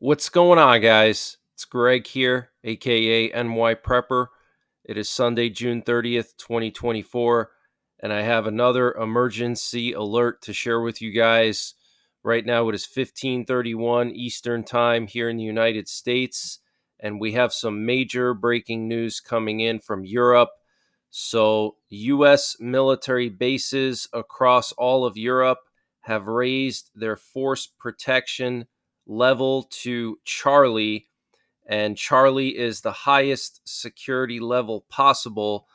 What's going on, guys? It's Greg here, aka NYPrepper. It is Sunday, June 30th, 2024, and I have another emergency alert to share with you guys. Right now, it is 15:31 Eastern Time here in the United States, and we have some major breaking news coming in from Europe. So, U.S. military bases across all of Europe have raised their force protection level to Charlie, and Charlie is the highest security level possible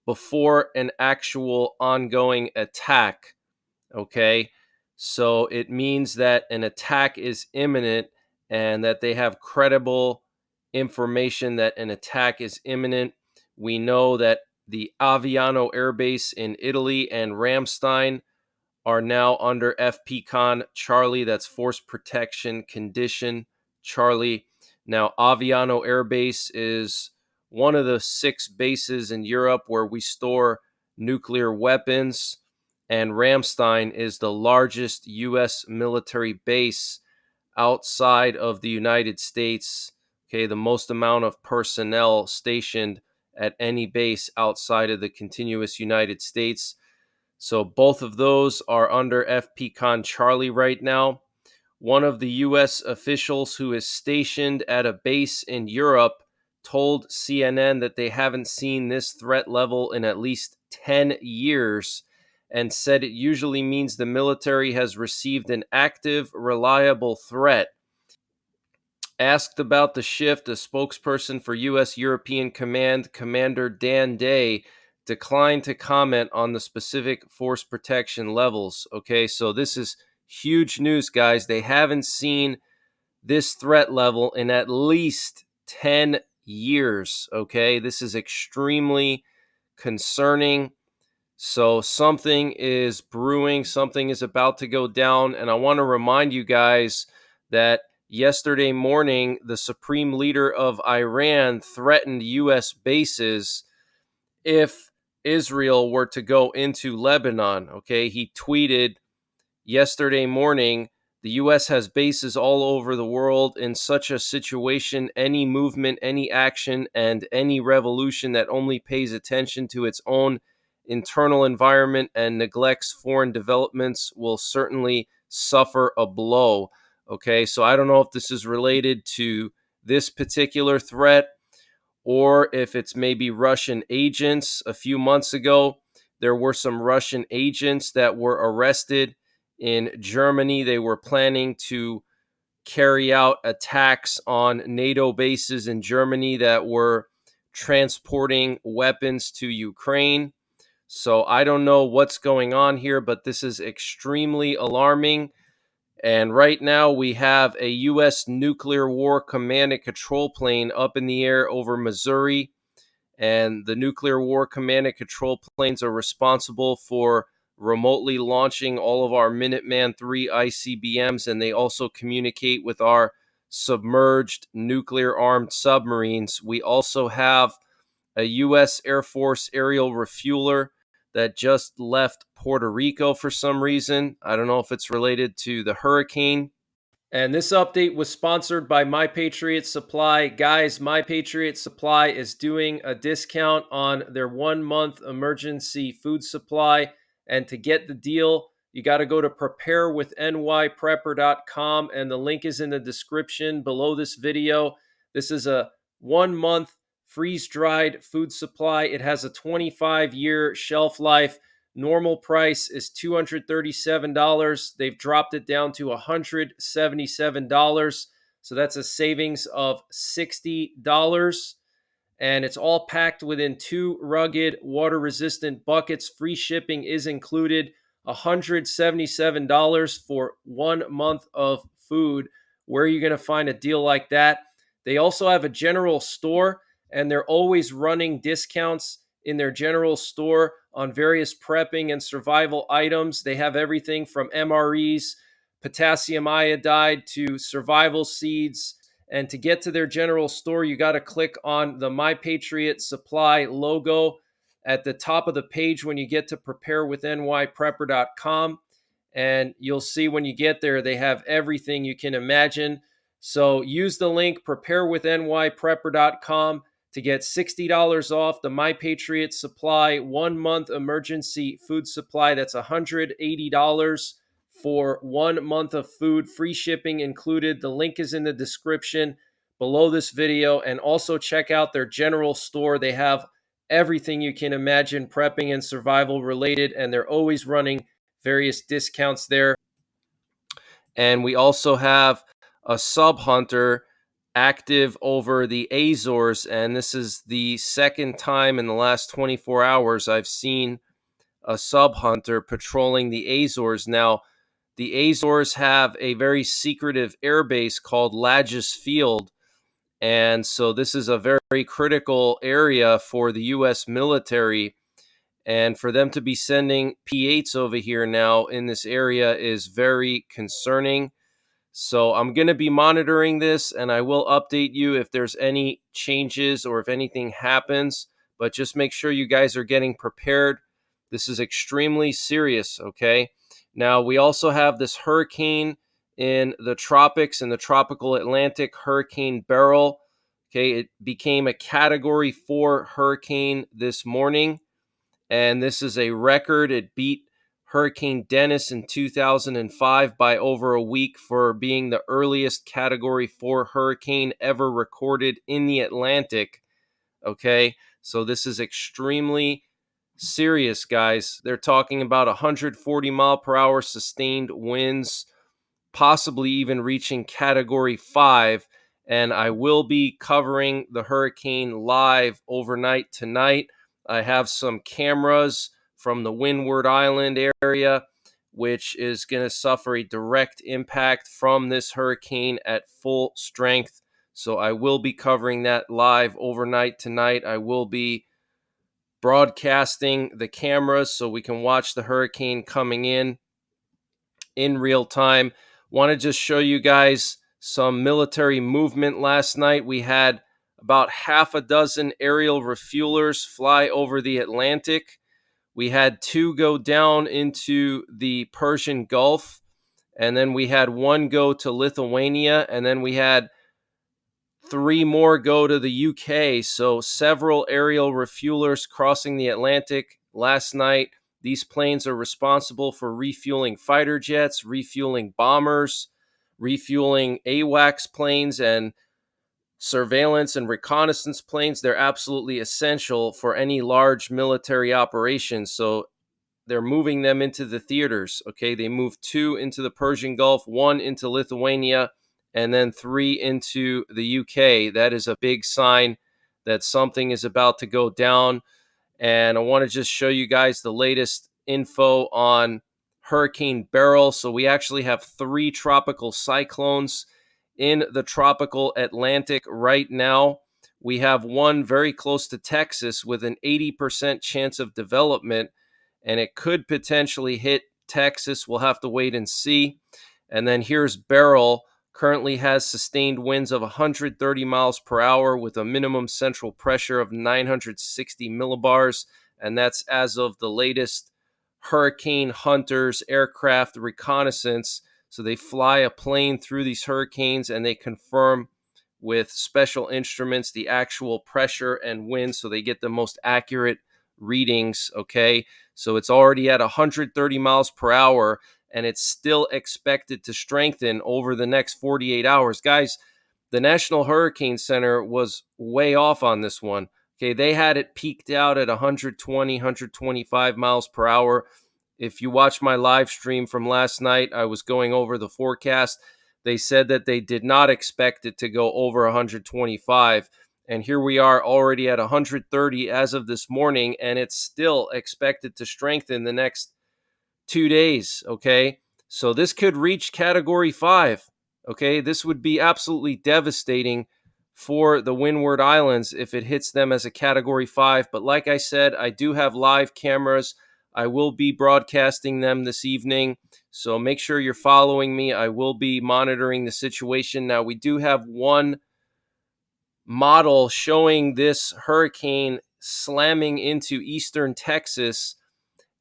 before an actual ongoing attack. Okay, so it means that an attack is imminent and that they have credible information that an attack is imminent. We know that the Aviano Air Base in Italy and Ramstein are now under FPCON Charlie, that's Force Protection Condition Charlie. Now, Aviano Air Base is one of the 6 bases in Europe where we store nuclear weapons, and Ramstein is the largest U.S. military base outside of the United States. Okay, the most amount of personnel stationed at any base outside of the continuous United States. So both of those are under FPCON Charlie right now. One of the U.S. officials who is stationed at a base in Europe told CNN that they haven't seen this threat level in at least 10 years and said it usually means the military has received an active, reliable threat. Asked about the shift, a spokesperson for U.S. European Command, Commander Dan Day, declined to comment on the specific force protection levels. Okay, so this is huge news, guys. They haven't seen this threat level in at least 10 years. Okay, this is extremely concerning. So something is brewing, something is about to go down. And I want to remind you guys that yesterday morning, the supreme leader of Iran threatened U.S. bases if Israel were to go into Lebanon. Okay, he tweeted yesterday morning, the U.S. has bases all over the world. In such a situation, any movement, any action, and any revolution that only pays attention to its own internal environment and neglects foreign developments will certainly suffer a blow. Okay, so I don't know if this is related to this particular threat or if it's maybe Russian agents. A few months ago, there were some Russian agents that were arrested in Germany. They were planning to carry out attacks on NATO bases in Germany that were transporting weapons to Ukraine. So I don't know what's going on here, but this is extremely alarming. And right now we have a U.S. nuclear war command and control plane up in the air over Missouri. And the nuclear war command and control planes are responsible for remotely launching all of our Minuteman III ICBMs, and they also communicate with our submerged nuclear armed submarines. We also have a U.S. Air Force aerial refueler that just left Puerto Rico for some reason. I don't know if it's related to the hurricane. And this update was sponsored by My Patriot Supply. Guys, My Patriot Supply is doing a discount on their 1-month emergency food supply. And to get the deal, you got to go to preparewithnyprepper.com, and the link is in the description below this video. This is a 1-month freeze-dried food supply. It has a 25-year shelf life. Normal price is $237. They've dropped it down to $177. So that's a savings of $60. And it's all packed within 2 rugged, water-resistant buckets. Free shipping is included. $177 for 1 month of food. Where are you going to find a deal like that? They also have a general store, and they're always running discounts in their general store on various prepping and survival items. They have everything from MREs, potassium iodide, to survival seeds. And to get to their general store, you got to click on the My Patriot Supply logo at the top of the page when you get to preparewithnyprepper.com. And you'll see when you get there, they have everything you can imagine. So use the link preparewithnyprepper.com to get $60 off the My Patriot Supply 1 month emergency food supply. That's $180 for 1 month of food, free shipping included. The link is in the description below this video. And also check out their general store. They have everything you can imagine prepping and survival related, and they're always running various discounts there. And we also have a sub hunter active over the Azores, and this is the second time in the last 24 hours I've seen a sub hunter patrolling the Azores. Now, the Azores have a very secretive airbase called Lajes Field, and so this is a very critical area for the U.S. military. And for them to be sending P-8s over here now in this area is very concerning. So I'm going to be monitoring this, and I will update you if there's any changes or if anything happens. But just make sure you guys are getting prepared. This is extremely serious, okay? Now, we also have this hurricane in the tropics, in the tropical Atlantic, Hurricane Beryl. Okay, it became a Category 4 hurricane this morning, and this is a record. It beat Hurricane Dennis in 2005 by over a week for being the earliest Category 4 hurricane ever recorded in the Atlantic. Okay, so this is extremely serious, guys. They're talking about 140 mile per hour sustained winds, possibly even reaching Category 5. And I will be covering the hurricane live overnight tonight. I have some cameras from the Windward Island area, which is going to suffer a direct impact from this hurricane at full strength. So I will be covering that live overnight tonight. I will be broadcasting the cameras so we can watch the hurricane coming in real time. Want to just show you guys some military movement last night. We had about half a dozen aerial refuelers fly over the Atlantic. We had 2 go down into the Persian Gulf, and then we had 1 go to Lithuania, and then we had 3 more go to the UK. So several aerial refuelers crossing the Atlantic last night. These planes are responsible for refueling fighter jets, refueling bombers, refueling AWACS planes, and surveillance and reconnaissance planes. They're absolutely essential for any large military operation. So they're moving them into the theaters. Okay, they moved 2 into the Persian Gulf, 1 into Lithuania, and then 3 into the UK. That is a big sign that something is about to go down. And I want to just show you guys the latest info on Hurricane Beryl. So we actually have 3 tropical cyclones in the tropical Atlantic right now. We have one very close to Texas with an 80% chance of development, and it could potentially hit Texas. We'll have to wait and see. And then here's Beryl. Currently has sustained winds of 130 miles per hour with a minimum central pressure of 960 millibars. And that's as of the latest Hurricane Hunters aircraft reconnaissance. So they fly a plane through these hurricanes and they confirm with special instruments the actual pressure and wind, so they get the most accurate readings. Okay, so it's already at 130 miles per hour, and it's still expected to strengthen over the next 48 hours. Guys, the National Hurricane Center was way off on this one. Okay, they had it peaked out at 120, 125 miles per hour. If you watch my live stream from last night, I was going over the forecast. They said that they did not expect it to go over 125. And here we are already at 130 as of this morning, and it's still expected to strengthen the next 2 days. Okay, so this could reach Category 5. Okay, this would be absolutely devastating for the Windward Islands if it hits them as a Category 5. But like I said, I do have live cameras. I will be broadcasting them this evening, so make sure you're following me. I will be monitoring the situation. Now, we do have one model showing this hurricane slamming into eastern Texas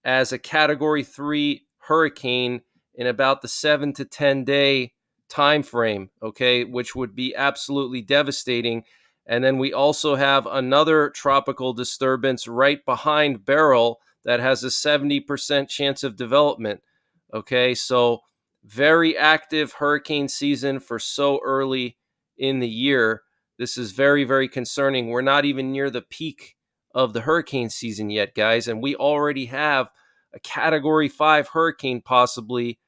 as a Category 3 hurricane in about the 7 to 10 day time frame, okay, which would be absolutely devastating. And then we also have another tropical disturbance right behind Beryl that has a 70% chance of development. Okay, so very active hurricane season for so early in the year. This is very, very concerning. We're not even near the peak of the hurricane season yet, guys, and we already have a Category 5 hurricane possibly,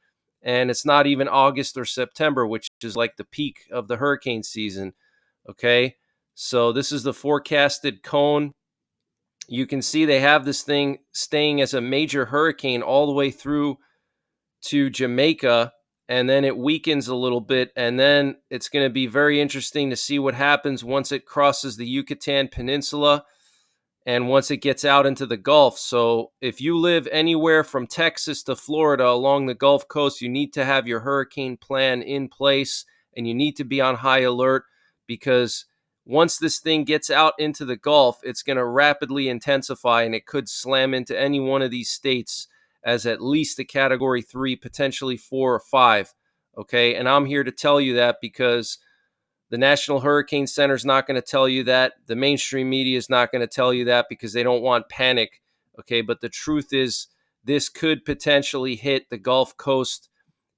and it's not even August or September, which is like the peak of the hurricane season. Okay, so this is the forecasted cone. You can see they have this thing staying as a major hurricane all the way through to Jamaica, and then it weakens a little bit, and then it's going to be very interesting to see what happens once it crosses the Yucatan Peninsula and once it gets out into the Gulf. So if you live anywhere from Texas to Florida along the Gulf Coast, you need to have your hurricane plan in place, and you need to be on high alert, because once this thing gets out into the Gulf, it's going to rapidly intensify, and it could slam into any one of these states as at least a Category 3, potentially 4 or 5. Okay, and I'm here to tell you that because the National Hurricane Center is not going to tell you that. The mainstream media is not going to tell you that because they don't want panic. Okay, but the truth is this could potentially hit the Gulf Coast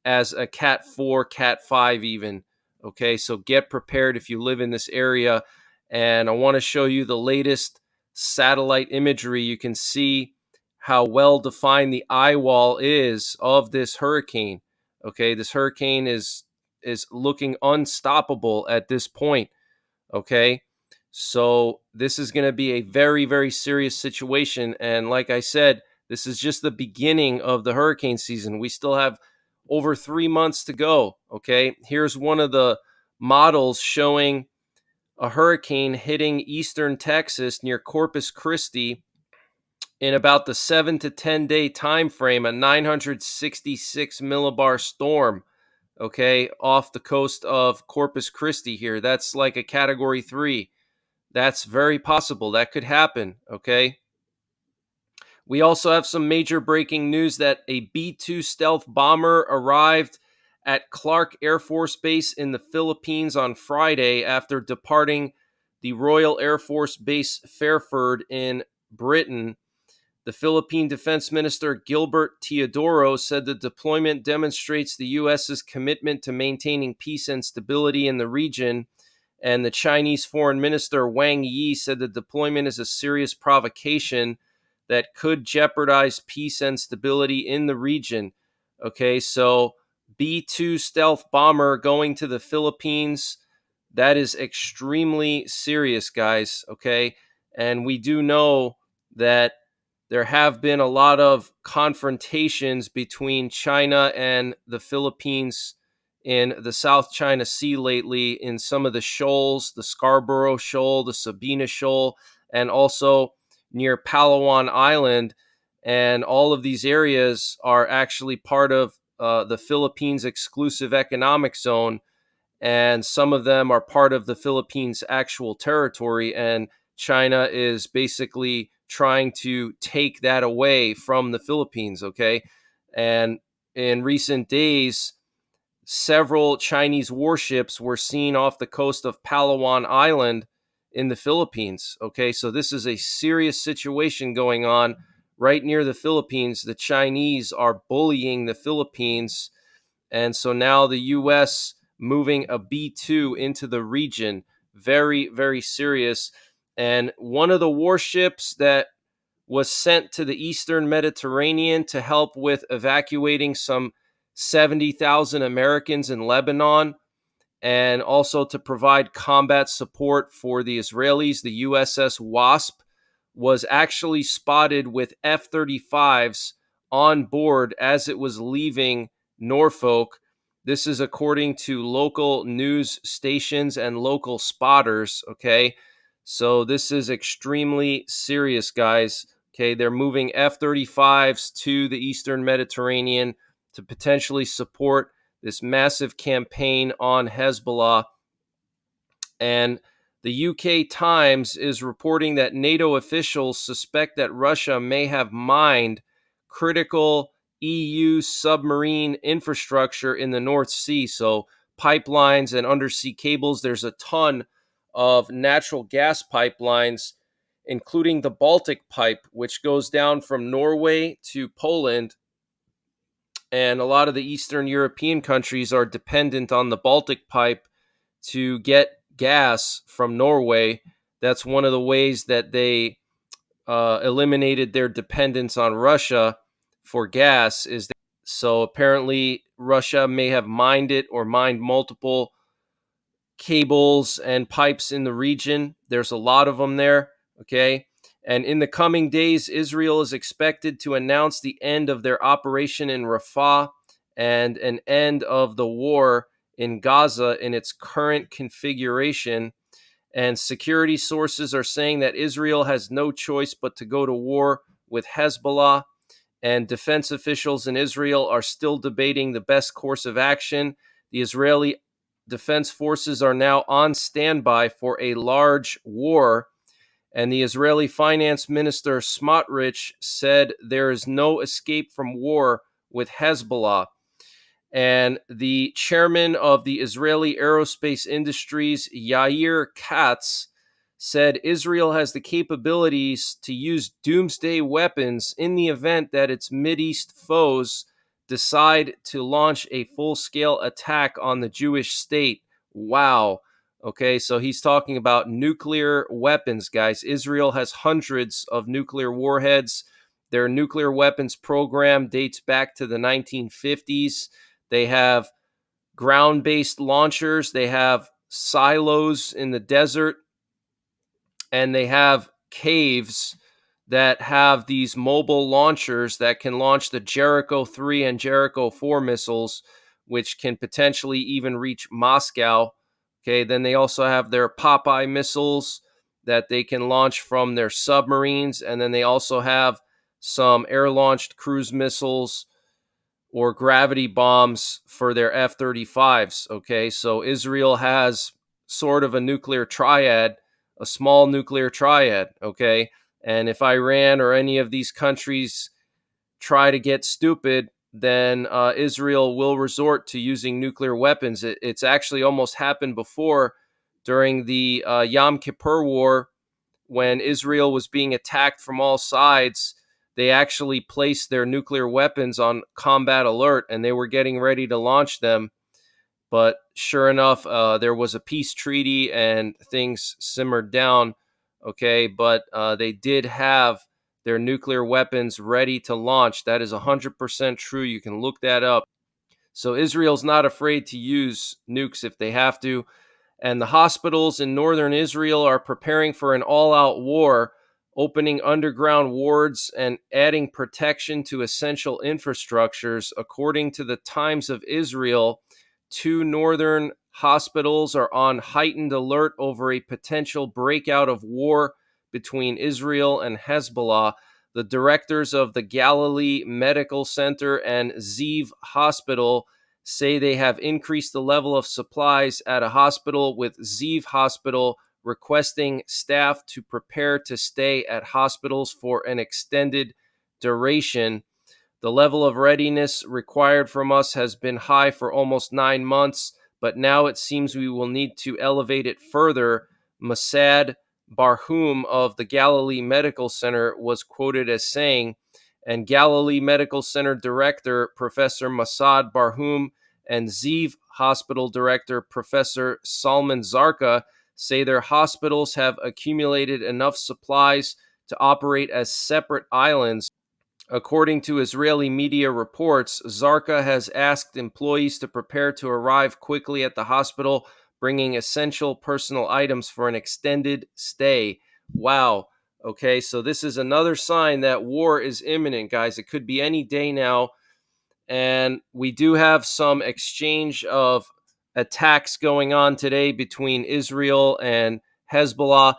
as a Cat 4, Cat 5 even. Okay, so get prepared if you live in this area. And I want to show you the latest satellite imagery. You can see how well defined the eye wall is of this hurricane. Okay, this hurricane is looking unstoppable at this point. Okay, so this is going to be a very, very serious situation. And like I said, this is just the beginning of the hurricane season. We still have over 3 months to go. Okay, here's one of the models showing a hurricane hitting eastern Texas near Corpus Christi in about the 7 to 10 day time frame, a 966 millibar storm, okay, off the coast of Corpus Christi here. That's like a Category 3. That's very possible. That could happen, okay? We also have some major breaking news that a B-2 stealth bomber arrived at Clark Air Force Base in the Philippines on Friday after departing the Royal Air Force Base Fairford in Britain. The Philippine Defense Minister Gilbert Teodoro said the deployment demonstrates the U.S.'s commitment to maintaining peace and stability in the region. And the Chinese Foreign Minister Wang Yi said the deployment is a serious provocation that could jeopardize peace and stability in the region. Okay, so B-2 stealth bomber going to the Philippines, that is extremely serious, guys. Okay, and we do know that there have been a lot of confrontations between China and the Philippines in the South China Sea lately, in some of the shoals, the Scarborough Shoal, the Sabina Shoal, and also near Palawan Island. And all of these areas are actually part of the Philippines exclusive economic zone, and some of them are part of the Philippines' actual territory. And China is basically trying to take that away from the Philippines, okay? And in recent days, several Chinese warships were seen off the coast of Palawan Island in the Philippines, okay? So this is a serious situation going on right near the Philippines. The Chinese are bullying the Philippines, and so now the U.S. moving a B-2 into the region. Very, very serious. And one of the warships that was sent to the Eastern Mediterranean to help with evacuating some 70,000 Americans in Lebanon, and also to provide combat support for the Israelis, the USS Wasp, was actually spotted with F-35s on board as it was leaving Norfolk. This is according to local news stations and local spotters, okay? So this is extremely serious, guys. Okay, they're moving F-35s to the Eastern Mediterranean to potentially support this massive campaign on Hezbollah. And the UK Times is reporting that NATO officials suspect that Russia may have mined critical EU submarine infrastructure in the North Sea. So pipelines and undersea cables. There's a ton of natural gas pipelines, including the Baltic pipe, which goes down from Norway to Poland. And a lot of the Eastern European countries are dependent on the Baltic pipe to get gas from Norway. That's one of the ways that they eliminated their dependence on Russia for gas. So apparently Russia may have mined it or mined multiple cables and pipes in the region. There's a lot of them there. Okay. And in the coming days, Israel is expected to announce the end of their operation in Rafah and an end of the war in Gaza in its current configuration. And security sources are saying that Israel has no choice but to go to war with Hezbollah. And defense officials in Israel are still debating the best course of action. The Israeli Defense Forces are now on standby for a large war. And the Israeli Finance Minister Smotrich said there is no escape from war with Hezbollah. And the chairman of the Israeli Aerospace Industries, Yair Katz, said Israel has the capabilities to use doomsday weapons in the event that its Mideast foes decide to launch a full-scale attack on the Jewish state. Wow. Okay, so he's talking about nuclear weapons, guys. Israel has hundreds of nuclear warheads. Their nuclear weapons program dates back to the 1950s. They have ground-based launchers. They have silos in the desert, and they have caves that have these mobile launchers that can launch the Jericho 3 and Jericho 4 missiles, which can potentially even reach Moscow. Okay, then they also have their Popeye missiles that they can launch from their submarines, and then they also have some air-launched cruise missiles or gravity bombs for their F-35s. Okay, so Israel has sort of a nuclear triad, a small nuclear triad. Okay, and if Iran or any of these countries try to get stupid, then Israel will resort to using nuclear weapons. It's actually almost happened before during the Yom Kippur War when Israel was being attacked from all sides. They actually placed their nuclear weapons on combat alert and they were getting ready to launch them. But sure enough, there was a peace treaty and things simmered down. Okay, but they did have their nuclear weapons ready to launch. That is 100% true. You can look that up. So Israel's not afraid to use nukes if they have to. And the hospitals in northern Israel are preparing for an all-out war, opening underground wards and adding protection to essential infrastructures. According to the Times of Israel, 2 northern hospitals are on heightened alert over a potential breakout of war between Israel and Hezbollah. The directors of the Galilee Medical Center and Ziv Hospital say they have increased the level of supplies at a hospital, with Ziv Hospital requesting staff to prepare to stay at hospitals for an extended duration. The level of readiness required from us has been high for almost 9 months, but now it seems we will need to elevate it further. Masad Barhum of the Galilee Medical Center was quoted as saying, and Galilee Medical Center Director Professor Masad Barhum and Ziv Hospital Director Professor Salman Zarka say their hospitals have accumulated enough supplies to operate as separate islands. According to Israeli media reports, Zarka has asked employees to prepare to arrive quickly at the hospital, bringing essential personal items for an extended stay. Wow. Okay, so this is another sign that war is imminent, guys. It could be any day now. And we do have some exchange of attacks going on today between Israel and Hezbollah.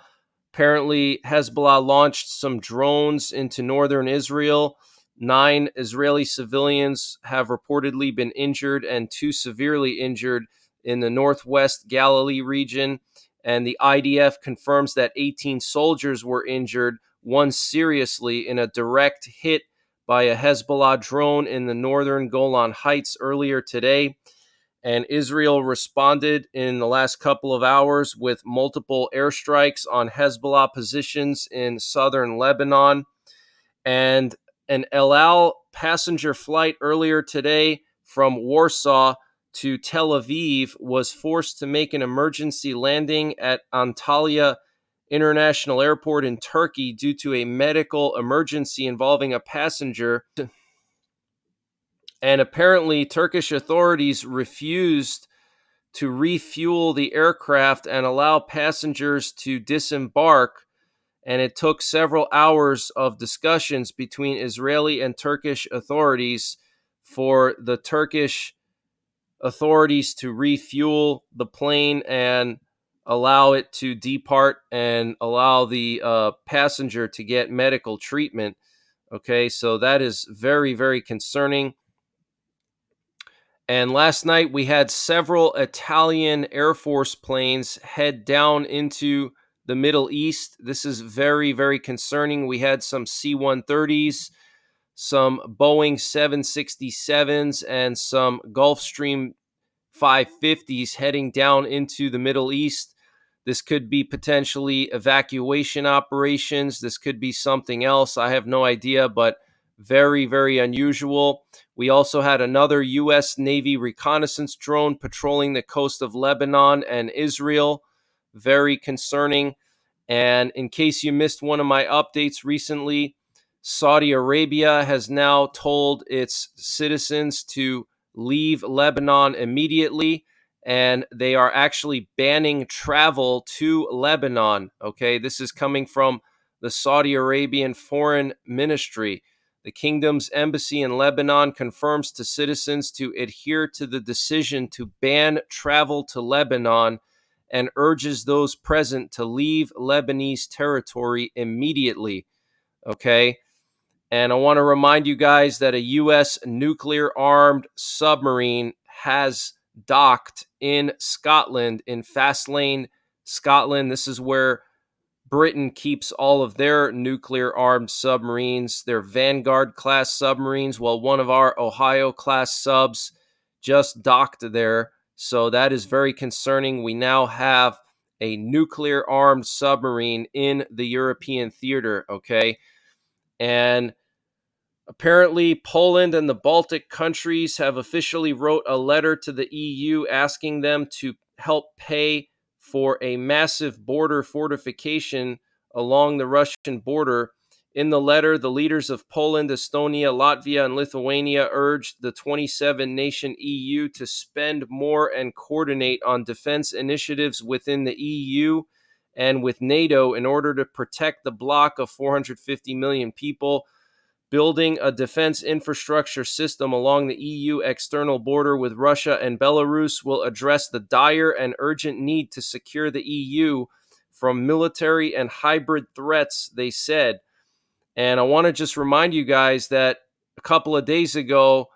Apparently, Hezbollah launched some drones into northern Israel. 9 Israeli civilians have reportedly been injured and 2 severely injured in the northwest Galilee region. And the IDF confirms that 18 soldiers were injured, one seriously, in a direct hit by a Hezbollah drone in the northern Golan Heights earlier today. And Israel responded in the last couple of hours with multiple airstrikes on Hezbollah positions in southern Lebanon. And an El Al passenger flight earlier today from Warsaw to Tel Aviv was forced to make an emergency landing at Antalya International Airport in Turkey due to a medical emergency involving a passenger. And apparently, Turkish authorities refused to refuel the aircraft and allow passengers to disembark. And it took several hours of discussions between Israeli and Turkish authorities for the Turkish authorities to refuel the plane and allow it to depart and allow the passenger to get medical treatment. Okay, so that is very, very concerning. And last night we had several Italian Air Force planes head down into the Middle East. This is very, very concerning. We had some C-130s, some Boeing 767s, and some Gulfstream 550s heading down into the Middle East. This could be potentially evacuation operations. This could be something else. I have no idea, but very, very unusual. We also had another U.S. Navy reconnaissance drone patrolling the coast of Lebanon and Israel. Very concerning. And in case you missed one of my updates recently, Saudi Arabia has now told its citizens to leave Lebanon immediately, and they are actually banning travel to Lebanon. Okay, this is coming from the Saudi Arabian Foreign Ministry. The kingdom's embassy in Lebanon confirms to citizens to adhere to the decision to ban travel to Lebanon and urges those present to leave Lebanese territory immediately. Okay. And I want to remind you guys that a U.S. nuclear armed submarine has docked in Scotland, in Fastlane, Scotland. This is where Britain keeps all of their nuclear armed submarines, their Vanguard class submarines. Well, one of our Ohio class subs just docked there. So that is very concerning. We now have a nuclear armed submarine in the European theater, okay? And apparently, Poland and the Baltic countries have officially wrote a letter to the EU asking them to help pay for a massive border fortification along the Russian border. In the letter, the leaders of Poland, Estonia, Latvia, and Lithuania urged the 27-nation EU to spend more and coordinate on defense initiatives within the EU and with NATO in order to protect the bloc of 450 million people. Building a defense infrastructure system along the EU external border with Russia and Belarus will address the dire and urgent need to secure the EU from military and hybrid threats, they said. And I want to just remind you guys that a couple of days ago,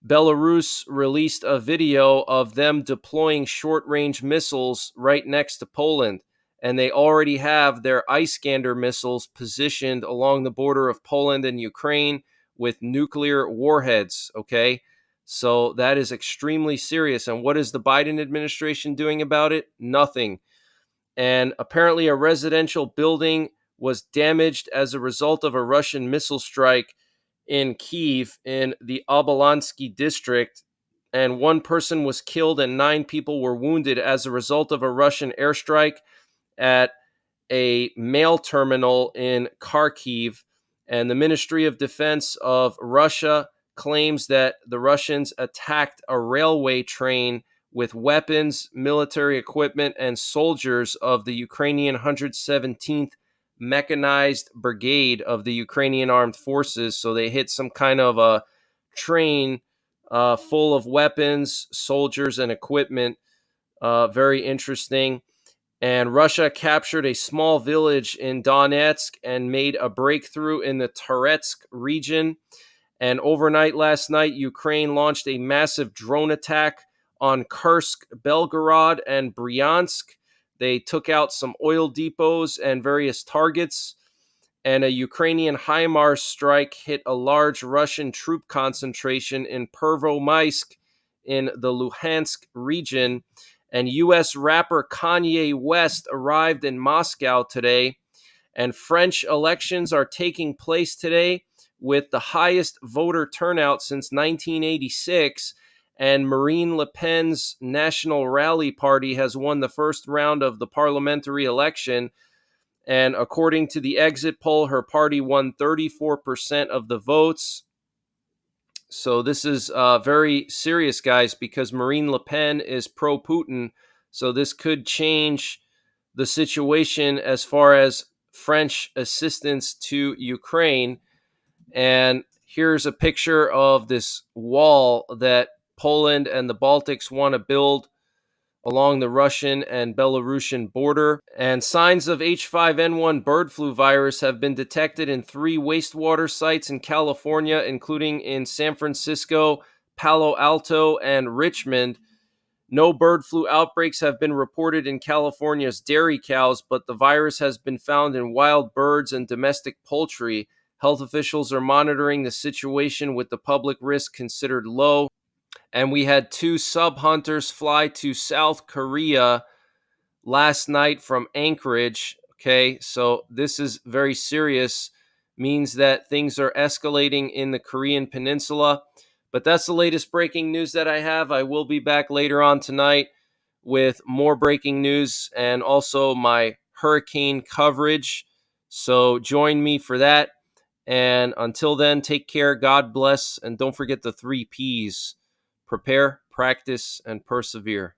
Belarus released a video of them deploying short-range missiles right next to Poland. And they already have their Iskander missiles positioned along the border of Poland and Ukraine with nuclear warheads, okay? So that is extremely serious. And what is the Biden administration doing about it? Nothing. And apparently a residential building was damaged as a result of a Russian missile strike in Kyiv in the Obolansky district, and one person was killed and 9 people were wounded as a result of a Russian airstrike at a mail terminal in Kharkiv. And the Ministry of Defense of Russia claims that the Russians attacked a railway train with weapons, military equipment, and soldiers of the Ukrainian 117th Mechanized Brigade of the Ukrainian Armed Forces. So they hit some kind of a train full of weapons, soldiers, and equipment. Very interesting. And Russia captured a small village in Donetsk and made a breakthrough in the Toretsk region. And overnight last night, Ukraine launched a massive drone attack on Kursk, Belgorod, and Bryansk. They took out some oil depots and various targets. And a Ukrainian HIMARS strike hit a large Russian troop concentration in Pervomaisk in the Luhansk region. And U.S. rapper Kanye West arrived in Moscow today. And French elections are taking place today with the highest voter turnout since 1986. And Marine Le Pen's National Rally Party has won the first round of the parliamentary election. And according to the exit poll, her party won 34% of the votes. So this is very serious, guys, because Marine Le Pen is pro-Putin. So this could change the situation as far as French assistance to Ukraine. And here's a picture of this wall that Poland and the Baltics want to build along the Russian and Belarusian border. And signs of H5N1 bird flu virus have been detected in 3 wastewater sites in California, including in San Francisco, Palo Alto, and Richmond. No bird flu outbreaks have been reported in California's dairy cows, but the virus has been found in wild birds and domestic poultry. Health officials are monitoring the situation with the public risk considered low. And we had 2 sub hunters fly to South Korea last night from Anchorage. Okay, so this is very serious, means that things are escalating in the Korean Peninsula. But that's the latest breaking news that I have. I will be back later on tonight with more breaking news and also my hurricane coverage. So join me for that. And until then, take care, God bless, and don't forget the 3 Ps: prepare, practice, and persevere.